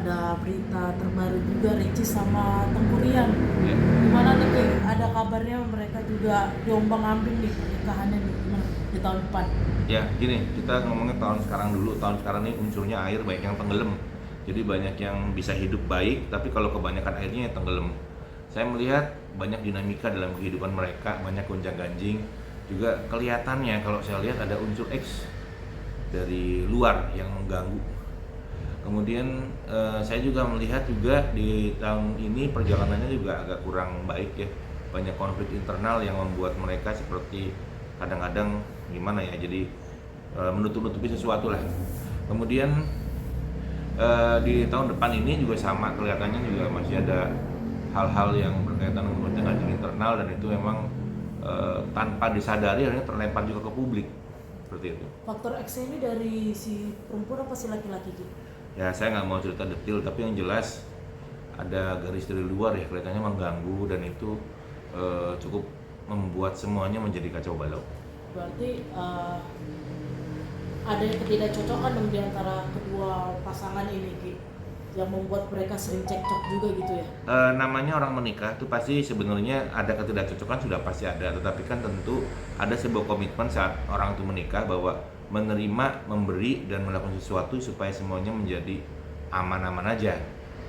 ada berita terbaru juga Ricis sama Tengkurian. Ya. Gimana nih Ki? Ada kabarnya mereka juga diombang-ambing nih pernikahannya nih gimana di tahun depan? Ya, gini, kita ngomongin tahun sekarang dulu. Tahun sekarang ini unsurnya air banyak yang tenggelam. Jadi banyak yang bisa hidup baik, tapi kalau kebanyakan airnya yang tenggelam. Saya melihat banyak dinamika dalam kehidupan mereka, banyak gonjang-ganjing. Juga kelihatannya kalau saya lihat ada unsur X dari luar yang mengganggu. Kemudian saya juga melihat juga di tahun ini perjalanannya juga agak kurang baik ya. Banyak konflik internal yang membuat mereka seperti kadang-kadang gimana ya, jadi menutup-nutupi sesuatu lah. Kemudian di tahun depan ini juga sama, kelihatannya juga masih ada hal-hal yang berkaitan dengan internal, dan itu memang tanpa disadari akhirnya terlempar juga ke publik seperti itu. Faktor X ini dari si perempuan apa si laki-laki Ki? Ya saya nggak mau cerita detail, tapi yang jelas ada garis dari luar ya, kelihatannya mengganggu, dan itu cukup membuat semuanya menjadi kacau balau. Berarti ada ketidakcocokan dong di antara kedua pasangan ini Ki, yang membuat mereka sering cekcok juga gitu ya? Namanya orang menikah itu pasti sebenarnya ada ketidakcocokan, sudah pasti ada, tetapi kan tentu ada sebuah komitmen saat orang itu menikah bahwa menerima, memberi, dan melakukan sesuatu supaya semuanya menjadi aman-aman aja.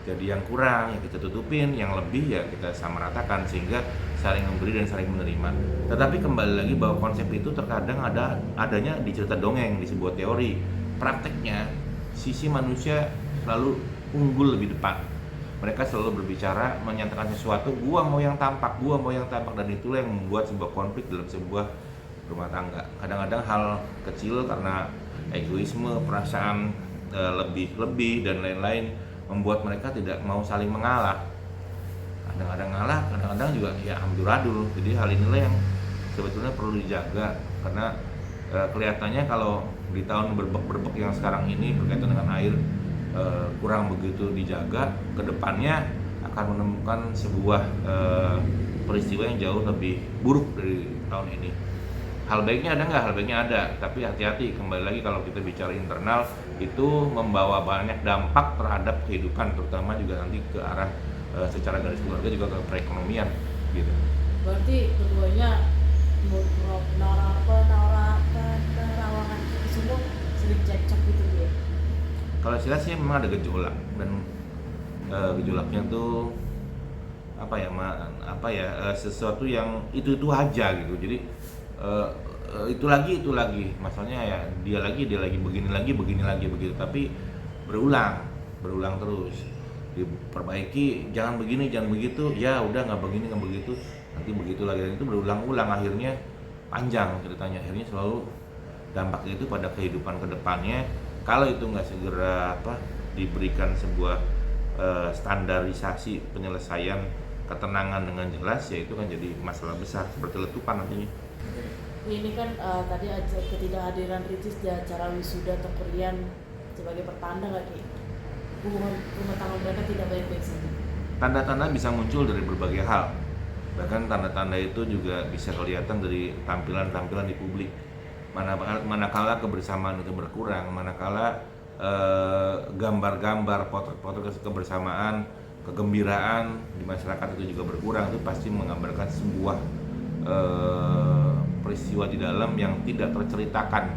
Jadi yang kurang ya kita tutupin, yang lebih ya kita samaratakan sehingga saling memberi dan saling menerima. Tetapi kembali lagi bahwa konsep itu terkadang adanya di cerita dongeng, di sebuah teori. Prakteknya sisi manusia selalu unggul lebih depan. Mereka selalu berbicara, menyatakan sesuatu, gua mau yang tampak, dan itulah yang membuat sebuah konflik dalam sebuah rumah tangga. Kadang-kadang hal kecil karena egoisme, perasaan lebih dan lain-lain membuat mereka tidak mau saling mengalah. Kadang-kadang ngalah, kadang-kadang juga ya amburadul. Jadi hal inilah yang sebetulnya perlu dijaga, karena kelihatannya kalau di tahun berbek-berbek yang sekarang ini berkaitan dengan air kurang begitu dijaga, kedepannya akan menemukan sebuah peristiwa yang jauh lebih buruk dari tahun ini. Hal baiknya ada nggak? Hal baiknya ada, tapi hati-hati, kembali lagi kalau kita bicara internal itu membawa banyak dampak terhadap kehidupan, terutama juga nanti ke arah secara garis keluarga juga ke perekonomian gitu. Berarti keduanya penerawangan itu semua sering cekcok gitu ya? Kalau saya sih memang ada gejolak, dan gejolaknya tuh sesuatu yang itu aja gitu. Jadi itu lagi masalahnya ya, dia lagi begini lagi begitu, tapi berulang terus. Diperbaiki, jangan begini jangan begitu, ya udah nggak begini nggak begitu, nanti begitu lagi, dan itu berulang-ulang, akhirnya panjang ceritanya, akhirnya selalu dampaknya itu pada kehidupan kedepannya. Kalau itu nggak segera diberikan sebuah standarisasi penyelesaian ketenangan dengan jelas, ya itu kan jadi masalah besar seperti letupan nantinya. Ini kan tadi ketidakhadiran Ricis di acara wisuda Tengkurian sebagai pertanda nggak Ki? Hubungan rumah tangga mereka tidak baik-baik saja. Tanda-tanda bisa muncul dari berbagai hal, bahkan tanda-tanda itu juga bisa kelihatan dari tampilan-tampilan di publik. Manakala kebersamaan itu berkurang, manakala gambar-gambar, potret-potret kebersamaan, kegembiraan di masyarakat itu juga berkurang, itu pasti menggambarkan sebuah peristiwa di dalam yang tidak terceritakan.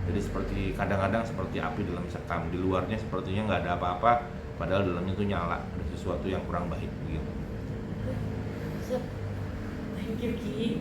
Jadi seperti kadang-kadang seperti api dalam sekam, di luarnya sepertinya nggak ada apa-apa, padahal dalamnya itu nyala, ada sesuatu yang kurang baik begitu. Thank you Ki.